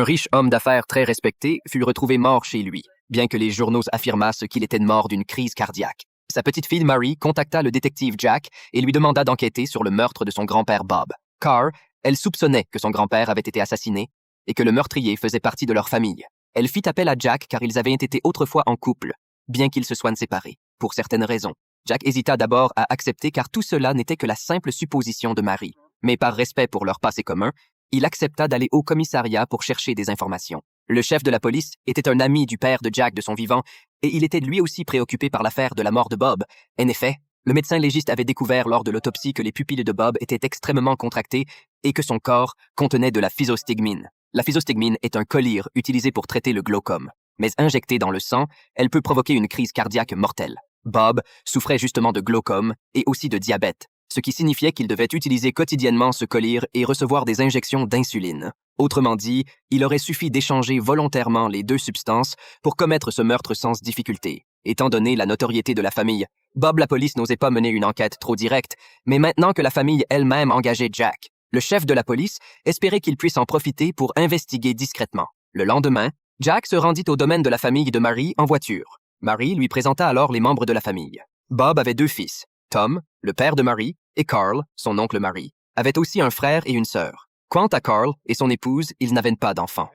riche homme d'affaires très respecté fut retrouvé mort chez lui, bien que les journaux affirmassent qu'il était mort d'une crise cardiaque. Sa petite fille Marie contacta le détective Jack et lui demanda d'enquêter sur le meurtre de son grand-père Bob. Car elle soupçonnait que son grand-père avait été assassiné et que le meurtrier faisait partie de leur famille. Elle fit appel à Jack car ils avaient été autrefois en couple, bien qu'ils se soient séparés, pour certaines raisons. Jack hésita d'abord à accepter car tout cela n'était que la simple supposition de Marie. Mais par respect pour leur passé commun, il accepta d'aller au commissariat pour chercher des informations. Le chef de la police était un ami du père de Jack de son vivant et il était lui aussi préoccupé par l'affaire de la mort de Bob. En effet, le médecin légiste avait découvert lors de l'autopsie que les pupilles de Bob étaient extrêmement contractées et que son corps contenait de la physostigmine. La physostigmine est un collyre utilisé pour traiter le glaucome, mais injectée dans le sang, elle peut provoquer une crise cardiaque mortelle. Bob souffrait justement de glaucome et aussi de diabète, ce qui signifiait qu'il devait utiliser quotidiennement ce collyre et recevoir des injections d'insuline. Autrement dit, il aurait suffi d'échanger volontairement les deux substances pour commettre ce meurtre sans difficulté. Étant donné la notoriété de la famille, Bob la police n'osait pas mener une enquête trop directe, mais maintenant que la famille elle-même engageait Jack, le chef de la police espérait qu'il puisse en profiter pour investiguer discrètement. Le lendemain, Jack se rendit au domaine de la famille de Marie en voiture. Marie lui présenta alors les membres de la famille. Bob avait 2 fils. Tom, le père de Marie, et Carl, son oncle Marie, avaient aussi un frère et une sœur. Quant à Carl et son épouse, ils n'avaient pas d'enfants.